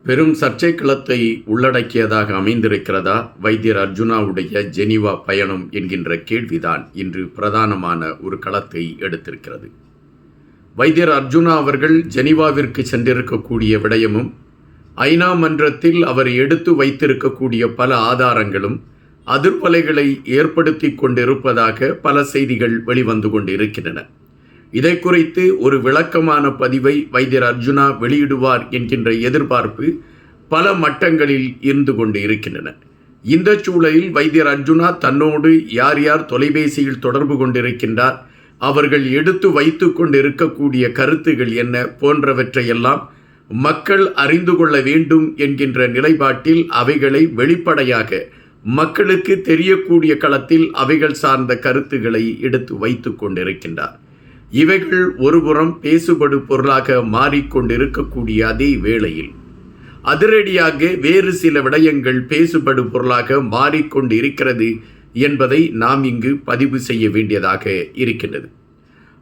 பெரும் சர்ச்சை களத்தை உள்ளடக்கியதாக அமைந்திருக்கிறதா வைத்தியர் அர்ஜுனாவுடைய ஜெனீவா பயணம் என்கின்ற கேள்விதான் இன்று பிரதானமான ஒரு களத்தை எடுத்திருக்கிறது. வைத்தியர் அர்ஜுனா அவர்கள் ஜெனீவாவிற்கு சென்றிருக்கக்கூடிய விடயமும் ஐநா மன்றத்தில் அவர் எடுத்து வைத்திருக்கக்கூடிய பல ஆதாரங்களும் அதிர்வலைகளை ஏற்படுத்தி கொண்டிருப்பதாக பல செய்திகள் வெளிவந்து கொண்டிருக்கின்றன. இதை குறித்து ஒரு விளக்கமான பதிவை வைத்தியர் அர்ஜுனா வெளியிடுவார் என்கின்ற எதிர்பார்ப்பு பல மட்டங்களில் இருந்து கொண்டு இருக்கின்றன. இந்த சூழலில் வைத்தியர் அர்ஜுனா தன்னோடு யார் யார் தொலைபேசியில் தொடர்பு கொண்டிருக்கின்றார், அவர்கள் எடுத்து வைத்து கொண்டிருக்கக்கூடிய கருத்துகள் என்ன போன்றவற்றையெல்லாம் மக்கள் அறிந்து கொள்ள வேண்டும் என்கின்ற நிலைப்பாட்டில் அவைகளை வெளிப்படையாக மக்களுக்கு தெரியக்கூடிய களத்தில் அவைகள் சார்ந்த கருத்துக்களை எடுத்து வைத்து கொண்டிருக்கின்றார். இவைகள் ஒருபுறம் பேசுபடு பொருளாக மாறிக்கொண்டிருக்கக்கூடிய அதே வேளையில் அதிரடியாக வேறு சில விடயங்கள் பேசுபடு பொருளாக மாறிக்கொண்டிருக்கிறது என்பதை நாம் இங்கு பதிவு செய்ய வேண்டியதாக இருக்கின்றது.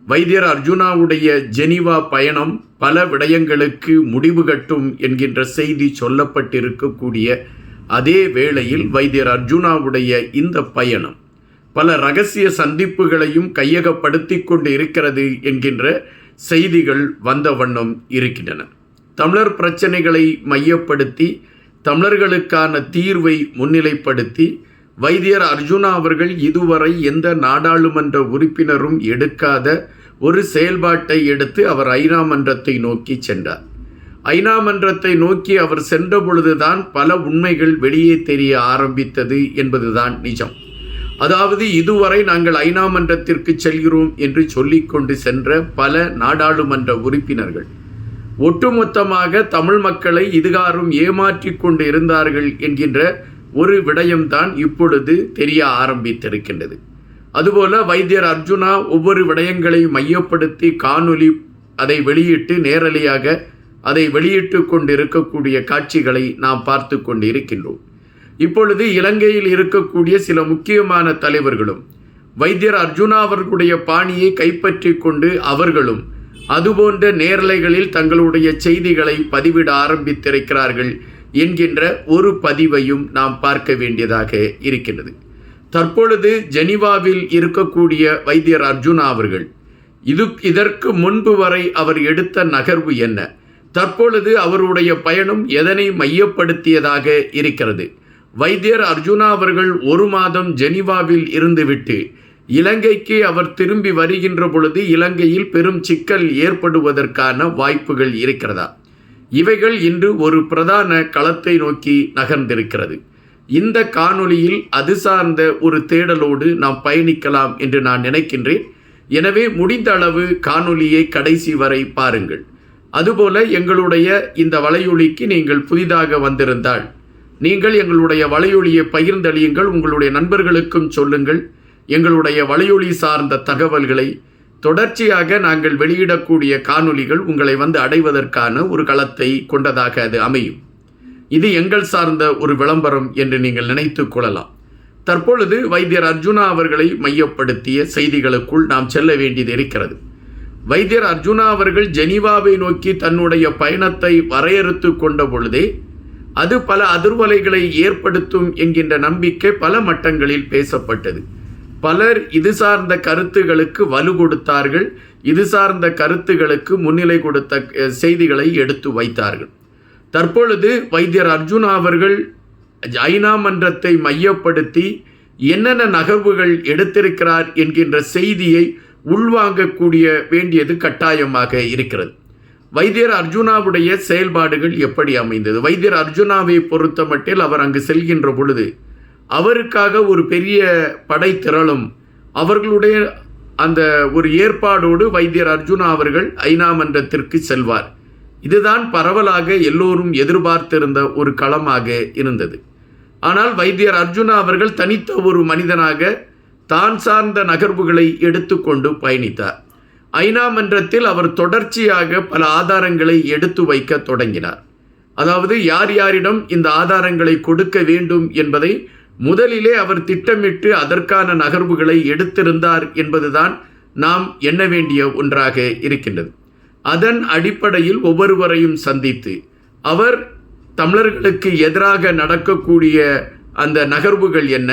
வைத்தியர் அர்ஜுனாவுடைய ஜெனீவா பயணம் பல விடயங்களுக்கு முடிவு கட்டும் என்கின்ற செய்தி சொல்லப்பட்டிருக்கக்கூடிய அதே வேளையில் வைத்தியர் அர்ஜுனாவுடைய இந்த பயணம் பல இரகசிய சந்திப்புகளையும் கையகப்படுத்தி கொண்டு இருக்கிறது என்கின்ற செய்திகள் வந்த வண்ணம் இருக்கின்றன. தமிழர் பிரச்சனைகளை மையப்படுத்தி தமிழர்களுக்கான தீர்வை முன்னிலைப்படுத்தி வைத்தியர் அர்ஜுனா அவர்கள் இதுவரை எந்த நாடாளுமன்ற உறுப்பினரும் எடுக்காத ஒரு செயல்பாட்டை எடுத்து அவர் ஐநா மன்றத்தை நோக்கி சென்றார். ஐநா மன்றத்தை நோக்கி அவர் சென்ற பொழுதுதான் பல உண்மைகள் வெளியே தெரிய ஆரம்பித்தது என்பதுதான் நிஜம். அதாவது இதுவரை நாங்கள் ஐநா மன்றத்திற்கு செல்கிறோம் என்று சொல்லிக்கொண்டு சென்ற பல நாடாளுமன்ற உறுப்பினர்கள் ஒட்டுமொத்தமாக தமிழ் மக்களை இதுகாரும் ஏமாற்றி கொண்டு இருந்தார்கள் என்கின்ற ஒரு விடயம்தான் இப்பொழுது தெரிய ஆரம்பித்திருக்கின்றது. அதுபோல வைத்தியர் அர்ஜுனா ஒவ்வொரு விடயங்களை மையப்படுத்தி காணொலி அதை வெளியிட்டு நேரலையாக அதை வெளியிட்டு கொண்டிருக்கக்கூடிய காட்சிகளை நாம் பார்த்து கொண்டு இருக்கின்றோம். இப்பொழுது இலங்கையில் இருக்கக்கூடிய சில முக்கியமான தலைவர்களும் வைத்தியர் அர்ஜுனா அவர்களுடைய பாணியை கைப்பற்றி கொண்டு அவர்களும் அதுபோன்ற நேரலைகளில் தங்களுடைய செய்திகளை பதிவிட ஆரம்பித்திருக்கிறார்கள் என்கின்ற ஒரு பதிவையும் நாம் பார்க்க வேண்டியதாக இருக்கின்றது. தற்பொழுது ஜெனீவாவில் இருக்கக்கூடிய வைத்தியர் அர்ஜுனா அவர்கள் இதற்கு முன்பு வரை அவர் எடுத்த நகர்வு என்ன, தற்பொழுது அவருடைய பயணம் எதனை மையப்படுத்தியதாக இருக்கிறது? வைத்தியர் அர்ஜுனா அவர்கள் ஒரு மாதம் ஜெனீவாவில் இருந்துவிட்டு இலங்கைக்கு அவர் திரும்பி வருகின்ற பொழுது இலங்கையில் பெரும் சிக்கல் ஏற்படுவதற்கான வாய்ப்புகள் இருக்கிறதா? இவைகள் இன்று ஒரு பிரதான களத்தை நோக்கி நகர்ந்திருக்கிறது. இந்த காணொளியில் அது சார்ந்த ஒரு தேடலோடு நாம் பயணிக்கலாம் என்று நான் நினைக்கின்றேன். எனவே முடிந்த அளவு காணொளியை கடைசி வரை பாருங்கள். அதுபோல எங்களுடைய இந்த வலையொலிக்கு நீங்கள் புதிதாக வந்திருந்தால் நீங்கள் எங்களுடைய வலையொலியை பகிர்ந்தளியுங்கள், உங்களுடைய நண்பர்களுக்கும் சொல்லுங்கள். எங்களுடைய வலையொலி சார்ந்த தகவல்களை தொடர்ச்சியாக நாங்கள் வெளியிடக்கூடிய காணொளிகள் உங்களை வந்து அடைவதற்கான ஒரு களத்தை கொண்டதாக அது அமையும். இது எங்கள் சார்ந்த ஒரு விளம்பரம் என்று நீங்கள் நினைத்து கொள்ளலாம். தற்பொழுது வைத்தியர் அர்ஜுனா அவர்களை மையப்படுத்திய செய்திகளுக்குள் நாம் செல்ல வேண்டியது இருக்கிறது. வைத்தியர் அர்ஜுனா அவர்கள் ஜெனீவாவை நோக்கி தன்னுடைய பயணத்தை வரையறுத்து கொண்ட பொழுதே அது பல அதிர்வலைகளை ஏற்படுத்தும் என்கின்ற நம்பிக்கை பல மட்டங்களில் பேசப்பட்டது. பலர் இது சார்ந்த கருத்துகளுக்கு வலு கொடுத்தார்கள், இது சார்ந்த கருத்துகளுக்கு முன்னிலை கொடுத்த செய்திகளை எடுத்து வைத்தார்கள். தற்பொழுது வைத்தியர் அர்ஜுனா அவர்கள் ஐநா மன்றத்தை மையப்படுத்தி என்னென்ன நகர்வுகள் எடுத்திருக்கிறார் என்கின்ற செய்தியை உள்வாங்கக்கூடிய வேண்டியது கட்டாயமாக இருக்கிறது. வைத்தியர் அர்ஜுனாவுடைய செயல்பாடுகள் எப்படி அமைந்தது? வைத்தியர் அர்ஜுனாவை பொறுத்த மட்டில் அவர் அங்கு செல்கின்ற பொழுது அவருக்காக ஒரு பெரிய படைத்திரளும் அவர்களுடைய அந்த ஒரு ஏற்பாடோடு வைத்தியர் அர்ஜுனா அவர்கள் ஐநா மன்றத்திற்கு செல்வார். இதுதான் பரவலாக எல்லோரும் எதிர்பார்த்திருந்த ஒரு களமாக இருந்தது. ஆனால் வைத்தியர் அர்ஜுனா அவர்கள் தனித்த ஒரு மனிதனாக தான் சார்ந்த நகர்வுகளை எடுத்துக்கொண்டு பயணித்தார். ஐநா மன்றத்தில் அவர் தொடர்ச்சியாக பல ஆதாரங்களை எடுத்து வைக்க தொடங்கினார். அதாவது யார் யாரிடம் இந்த ஆதாரங்களை கொடுக்க வேண்டும் என்பதை முதலிலே அவர் திட்டமிட்டு அதற்கான நகர்வுகளை எடுத்திருந்தார் என்பதுதான் நாம் எண்ண வேண்டிய ஒன்றாக இருக்கின்றது. அதன் அடிப்படையில் ஒவ்வொருவரையும் சந்தித்து அவர் தமிழர்களுக்கு எதிராக நடக்கக்கூடிய அந்த நகர்வுகள் என்ன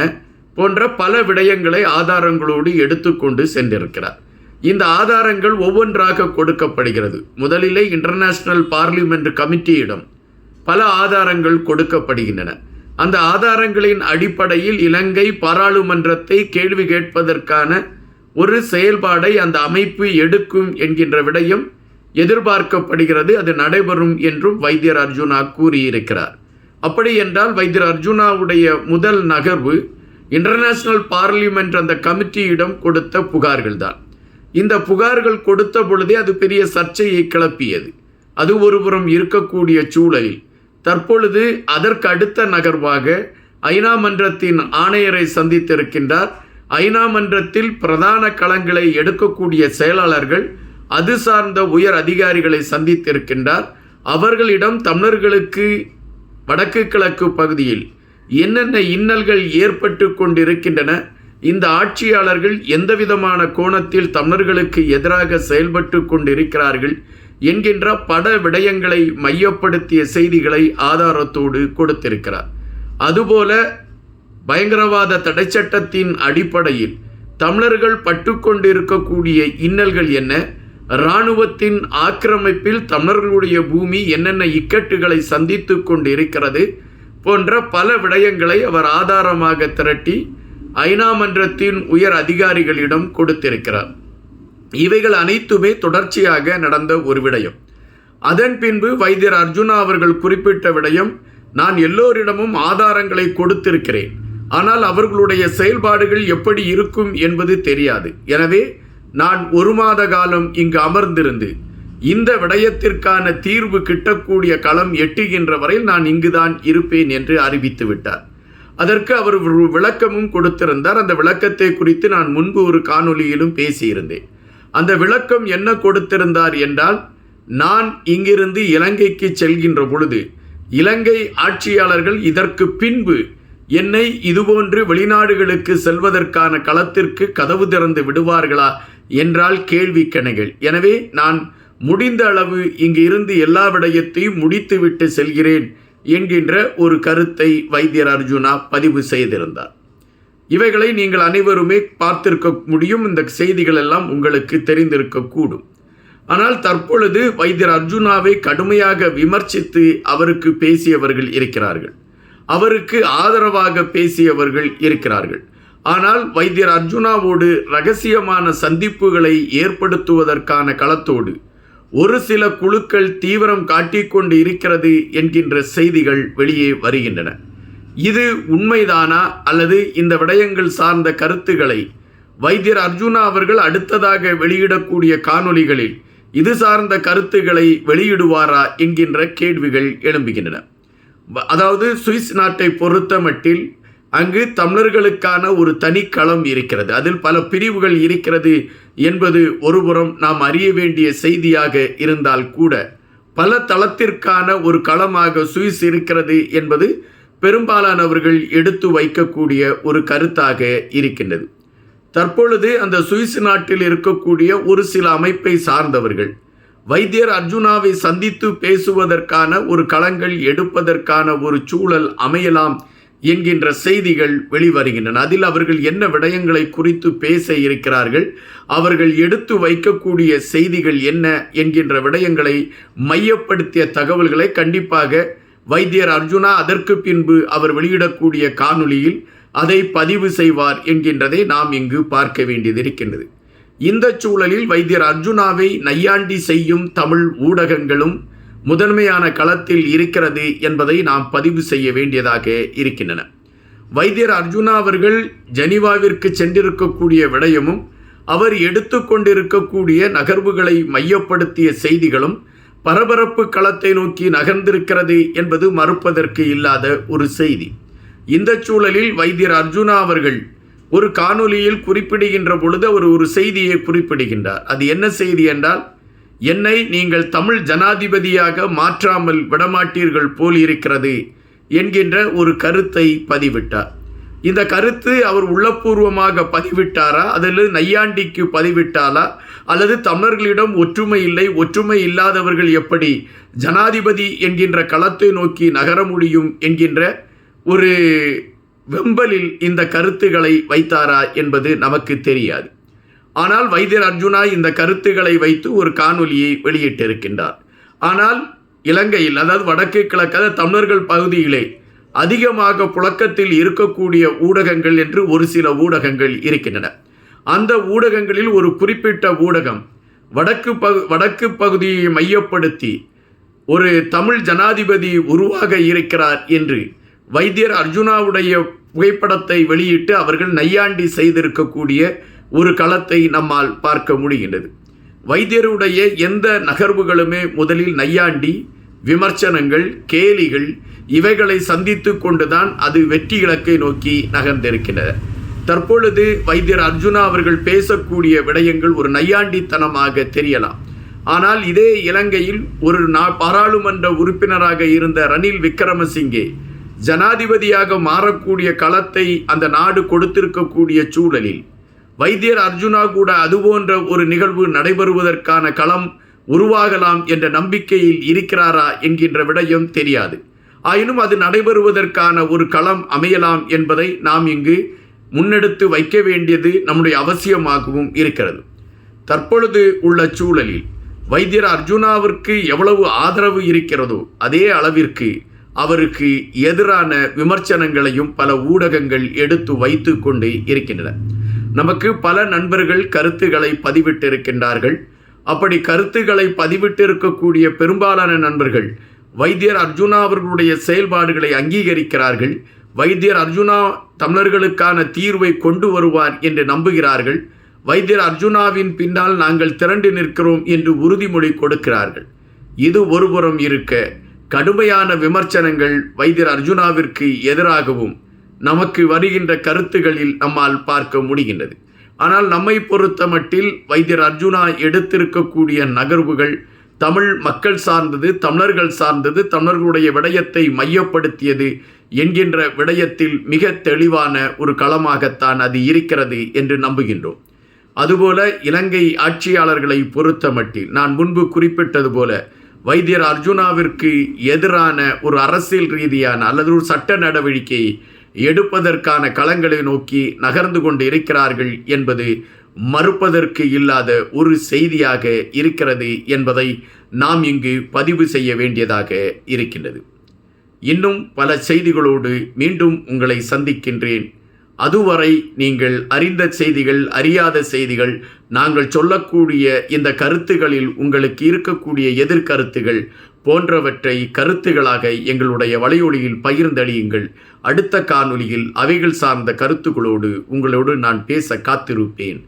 போன்ற பல விடயங்களை ஆதாரங்களோடு எடுத்துக்கொண்டு சென்றிருக்கிறார். இந்த ஆதாரங்கள் ஒவ்வொன்றாக கொடுக்கப்படுகிறது. முதலிலே இன்டர்நேஷனல் பார்லிமெண்ட் கமிட்டியிடம் பல ஆதாரங்கள் கொடுக்கப்படுகின்றன. அந்த ஆதாரங்களின் அடிப்படையில் இலங்கை பாராளுமன்றத்தை கேள்வி கேட்பதற்கான ஒரு செயல்பாடை அந்த அமைப்பு எடுக்கும் என்கின்ற விடயம் எதிர்பார்க்கப்படுகிறது. அது நடைபெறும் என்றும் வைத்தியர் அர்ஜுனா கூறியிருக்கிறார். அப்படி என்றால் வைத்தியர் அர்ஜுனாவுடைய முதல் நகர்வு இன்டர்நேஷனல் பார்லிமெண்ட் அந்த கமிட்டியிடம் கொடுத்த புகார்கள் தான். இந்த புகார்கள் கொடுத்த பொழுதே அது பெரிய சர்ச்சையை கிளப்பியது. அது ஒருபுறம் இருக்கக்கூடிய சூழலில் தற்பொழுது அதற்கு அடுத்த நகர்வாக ஐநா மன்றத்தின் ஆணையரை சந்தித்திருக்கின்றார். ஐநா மன்றத்தில் பிரதான களங்களை எடுக்கக்கூடிய செயலாளர்கள் அது சார்ந்த உயர் அதிகாரிகளை சந்தித்திருக்கின்றார். அவர்களிடம் தமிழர்களுக்கு வடக்கு கிழக்கு பகுதியில் என்னென்ன இன்னல்கள் ஏற்பட்டு கொண்டிருக்கின்றன, இந்த ஆட்சியாளர்கள் எந்தவிதமான கோணத்தில் தமிழர்களுக்கு எதிராக செயல்பட்டு கொண்டிருக்கிறார்கள் என்கின்ற பல விடயங்களை மையப்படுத்திய செய்திகளை ஆதாரத்தோடு கொடுத்திருக்கிறார். அதுபோல பயங்கரவாத தடை சட்டத்தின் அடிப்படையில் தமிழர்கள் பட்டுக்கொண்டிருக்கக்கூடிய இன்னல்கள் என்ன, இராணுவத்தின் ஆக்கிரமிப்பில் தமிழர்களுடைய பூமி என்னென்ன இக்கட்டுகளை சந்தித்து கொண்டிருக்கிறது போன்ற பல விடயங்களை அவர் ஆதாரமாக திரட்டி ஐநா மன்றத்தின் உயர் அதிகாரிகளிடம் கொடுத்திருக்கிறார். இவைகள் அனைத்துமே தொடர்ச்சியாக நடந்த ஒரு விடயம். அதன் பின்பு வைத்தியர் அர்ஜுனா அவர்கள் குறிப்பிட்ட விடயம், நான் எல்லோரிடமும் ஆதாரங்களை கொடுத்திருக்கிறேன், ஆனால் அவர்களுடைய செயல்பாடுகள் எப்படி இருக்கும் என்பது தெரியாது. எனவே நான் 1 மாத காலம் இங்கு அமர்ந்திருந்து இந்த விடயத்திற்கான தீர்வு கிட்டக்கூடிய களம் எட்டுகின்ற வரையில் நான் இங்குதான் இருப்பேன் என்று அறிவித்து விட்டார். அதற்கு அவர் ஒரு விளக்கமும் கொடுத்திருந்தார். அந்த விளக்கத்தை குறித்து நான் முன்பு ஒரு காணொளியிலும் பேசியிருந்தேன். அந்த விளக்கம் என்ன கொடுத்திருந்தார் என்றால், நான் இங்கிருந்து இலங்கைக்கு செல்கின்ற பொழுது இலங்கை ஆட்சியாளர்கள் இதற்கு பின்பு என்னை இதுபோன்று வெளிநாடுகளுக்கு செல்வதற்கான களத்திற்கு கதவு திறந்து விடுவார்களா என்றால் கேள்விக்கணைகள். எனவே நான் முடிந்த அளவு இங்கு இருந்து எல்லா விடயத்தையும் முடித்துவிட்டு செல்கிறேன் என்கின்ற ஒரு கருத்தை வைத்தியர் அர்ஜுனா பதிவு செய்திருந்தார். இவைகளை நீங்கள் அனைவருமே பார்த்திருக்க முடியும். இந்த செய்திகள் எல்லாம் உங்களுக்கு தெரிந்திருக்கக்கூடும். ஆனால் தற்பொழுது வைத்தியர் அர்ஜுனாவை கடுமையாக விமர்சித்து அவருக்கு பேசியவர்கள் இருக்கிறார்கள், அவருக்கு ஆதரவாக பேசியவர்கள் இருக்கிறார்கள். ஆனால் வைத்தியர் அர்ஜுனாவோடு இரகசியமான சந்திப்புகளை ஏற்படுத்துவதற்கான களத்தோடு ஒரு சில குழுக்கள் தீவிரம் காட்டிக்கொண்டு இருக்கிறது என்கின்ற செய்திகள் வெளியே வருகின்றன. இது உண்மைதானா அல்லது இந்த விடயங்கள் சார்ந்த கருத்துக்களை வைத்தியர் அர்ஜுனா அவர்கள் அடுத்ததாக வெளியிடக்கூடிய காணொளிகளில் இது சார்ந்த கருத்துக்களை வெளியிடுவாரா என்கின்ற கேள்விகள் எழும்புகின்றன. அதாவது சுவிஸ் நாட்டை பொறுத்த மட்டில் அங்கு தமிழர்களுக்கான ஒரு தனி களம் இருக்கிறது, அதில் பல பிரிவுகள் இருக்கிறது என்பது ஒருபுறம் நாம் அறிய வேண்டிய செய்தியாக இருந்தால் கூட பல தளத்திற்கான ஒரு களமாக சுவிஸ் இருக்கிறது என்பது பெரும்பாலானவர்கள் எடுத்து வைக்கக்கூடிய ஒரு கருத்தாக இருக்கின்றது. தற்பொழுது அந்த சுவிஸ் நாட்டில் இருக்கக்கூடிய ஒரு சில அமைப்பை சார்ந்தவர்கள் வைத்தியர் அர்ஜுனாவை சந்தித்து பேசுவதற்கான ஒரு களங்கள் எடுப்பதற்கான ஒரு சூழல் அமையலாம் என்கின்ற செய்திகள் வெளிவருகின்றன. அதில் அவர்கள் என்ன விடயங்களை குறித்து பேச இருக்கிறார்கள், அவர்கள் எடுத்து வைக்கக்கூடிய செய்திகள் என்ன என்கின்ற விடயங்களை மையப்படுத்திய தகவல்களை கண்டிப்பாக வைத்தியர் அர்ஜுனா அதற்கு பின்பு அவர் வெளியிடக்கூடிய காணொளியில் அதை பதிவு செய்வார் என்கின்றதை நாம் இங்கு பார்க்க வேண்டியதிருக்கின்றது. இந்த சூழலில் வைத்தியர் அர்ஜுனாவை நையாண்டி செய்யும் தமிழ் ஊடகங்களும் முதன்மையான களத்தில் இருக்கிறது என்பதை நாம் பதிவு செய்ய வேண்டியதாக இருக்கின்றன. வைத்தியர் அர்ஜுனா அவர்கள் ஜெனீவாவிற்கு சென்றிருக்கக்கூடிய விடயமும் அவர் எடுத்துக்கொண்டிருக்கக்கூடிய நகர்வுகளை மையப்படுத்திய செய்திகளும் பரபரப்பு களத்தை நோக்கி நகர்ந்திருக்கிறது என்பது மறுப்பதற்கு இல்லாத ஒரு செய்தி. இந்த சூழலில் வைத்தியர் அர்ஜுனா அவர்கள் ஒரு காணொளியில் குறிப்பிடுகின்ற பொழுது அவர் ஒரு செய்தியை குறிப்பிடுகின்றார். அது என்ன செய்தி என்றால், என்னை நீங்கள் தமிழ் ஜனாதிபதியாக மாற்றாமல் விடமாட்டீர்கள் போல் இருக்கிறது என்கின்ற ஒரு கருத்தை பதிவிட்டார். இந்த கருத்து அவர் உள்ளபூர்வமாக பதிவிட்டாரா, அதில் நையாண்டிக்கு பதிவிட்டாரா, அல்லது தமிழர்களிடம் ஒற்றுமை இல்லை, ஒற்றுமை இல்லாதவர்கள் எப்படி ஜனாதிபதி என்கின்ற களத்தை நோக்கி நகர முடியும் என்கின்ற ஒரு வெம்பலில் இந்த கருத்துக்களை வைத்தாரா என்பது நமக்கு தெரியாது. ஆனால் வைத்தியர் அர்ஜுனா இந்த கருத்துக்களை வைத்து ஒரு காணொலியை வெளியிட்டிருக்கின்றார். ஆனால் இலங்கையில், அதாவது வடக்கு கிழக்கு தமிழர்கள் பகுதியிலே அதிகமாக புழக்கத்தில் இருக்கக்கூடிய ஊடகங்கள் என்று ஒரு சில ஊடகங்கள் இருக்கின்றன. அந்த ஊடகங்களில் ஒரு குறிப்பிட்ட ஊடகம் வடக்கு பகுதியை மையப்படுத்தி ஒரு தமிழ் ஜனாதிபதி உருவாக இருக்கிறார் என்று வைத்தியர் அர்ஜுனாவுடைய புகைப்படத்தை வெளியிட்டு அவர்கள் நையாண்டி செய்திருக்கக்கூடிய ஒரு களத்தை நம்மால் பார்க்க முடிகின்றது. வைத்தியருடைய எந்த நகர்வுகளுமே முதலில் நையாண்டி, விமர்சனங்கள், கேலிகள் இவைகளை சந்தித்து கொண்டுதான் அது வெற்றி இலக்கை நோக்கி நகர்ந்திருக்கின்றன. தற்பொழுது வைத்தியர் அர்ஜுனா அவர்கள் பேசக்கூடிய விடயங்கள் ஒரு நையாண்டித்தனமாக தெரியலாம். ஆனால் இதே இலங்கையில் ஒரு பாராளுமன்ற உறுப்பினராக இருந்த ரணில் விக்ரமசிங்கே ஜனாதிபதியாக மாறக்கூடிய களத்தை அந்த நாடு கொடுத்திருக்கக்கூடிய சூழலில் வைத்தியர் அர்ஜுனா கூட அதுபோன்ற ஒரு நிகழ்வு நடைபெறுவதற்கான களம் உருவாகலாம் என்ற நம்பிக்கையில் இருக்கிறாரா என்கின்ற விடயம் தெரியாது. ஆயினும் அது நடைபெறுவதற்கான ஒரு களம் அமையலாம் என்பதை நாம் இங்கு முன்னெடுத்து வைக்க வேண்டியது நம்முடைய அவசியமாகவும் இருக்கிறது. தற்பொழுது உள்ள சூழலில் வைத்தியர் அர்ஜுனாவிற்கு எவ்வளவு ஆதரவு இருக்கிறதோ அதே அளவிற்கு அவருக்கு எதிரான விமர்சனங்களையும் பல ஊடகங்கள் எடுத்து வைத்து கொண்டு இருக்கின்றன. நமக்கு பல நண்பர்கள் கருத்துக்களை பதிவிட்டிருக்கின்றார்கள். அப்படி கருத்துக்களை பதிவிட்டிருக்கக்கூடிய பெரும்பாலான நண்பர்கள் வைத்தியர் அர்ஜுனா அவர்களுடைய செயல்பாடுகளை அங்கீகரிக்கிறார்கள். வைத்தியர் அர்ஜுனா தமிழர்களுக்கான தீர்வை கொண்டு வருவார் என்று நம்புகிறார்கள். வைத்தியர் அர்ஜுனாவின் பின்னால் நாங்கள் திரண்டு நிற்கிறோம் என்று உறுதிமொழி கொடுக்கிறார்கள். இது ஒருபுறம் இருக்க, கடுமையான விமர்சனங்கள் வைத்தியர் அர்ஜுனாவிற்கு எதிராகவும் நமக்கு வருகின்ற கருத்துகளில் நம்மால் பார்க்க முடிகின்றது. ஆனால் நம்மை பொறுத்த மட்டில் வைத்தியர் அர்ஜுனா எடுத்திருக்கக்கூடிய நகர்வுகள் தமிழ் மக்கள் சார்ந்தது, தமிழர்கள் சார்ந்தது, தமிழர்களுடைய விடயத்தை மையப்படுத்தியது என்கின்ற விடயத்தில் மிக தெளிவான ஒரு களமாகத்தான் அது இருக்கிறது என்று நம்புகின்றோம். அதுபோல இலங்கை ஆட்சியாளர்களை பொறுத்த மட்டில் நான் முன்பு குறிப்பிட்டது போல வைத்தியர் அர்ஜுனாவிற்கு எதிரான ஒரு அரசியல் ரீதியான அல்லது ஒரு சட்ட நடவடிக்கை எடுப்பதற்கான களங்களை நோக்கி நகர்ந்து கொண்டு இருக்கிறார்கள் என்பது மறுப்பதற்கு இல்லாத ஒரு செய்தியாக இருக்கிறது என்பதை நாம் இங்கு பதிவு செய்ய வேண்டியதாக இருக்கின்றது. இன்னும் பல செய்திகளோடு மீண்டும் உங்களை சந்திக்கின்றேன். அதுவரை நீங்கள் அறிந்த செய்திகள், அறியாத செய்திகள், நாங்கள் சொல்லக்கூடிய இந்த கருத்துகளில் உங்களுக்கு இருக்கக்கூடிய எதிர்கருத்துகள் போன்றவற்றை கருத்துகளாக எங்களுடைய வலையொலியில் பகிர்ந்தளியுங்கள். அடுத்த காணொலியில் அவைகள் சார்ந்த கருத்துக்களோடு உங்களோடு நான் பேச காத்திருப்பேன்.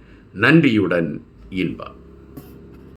நன்றியுடன் இன்பா.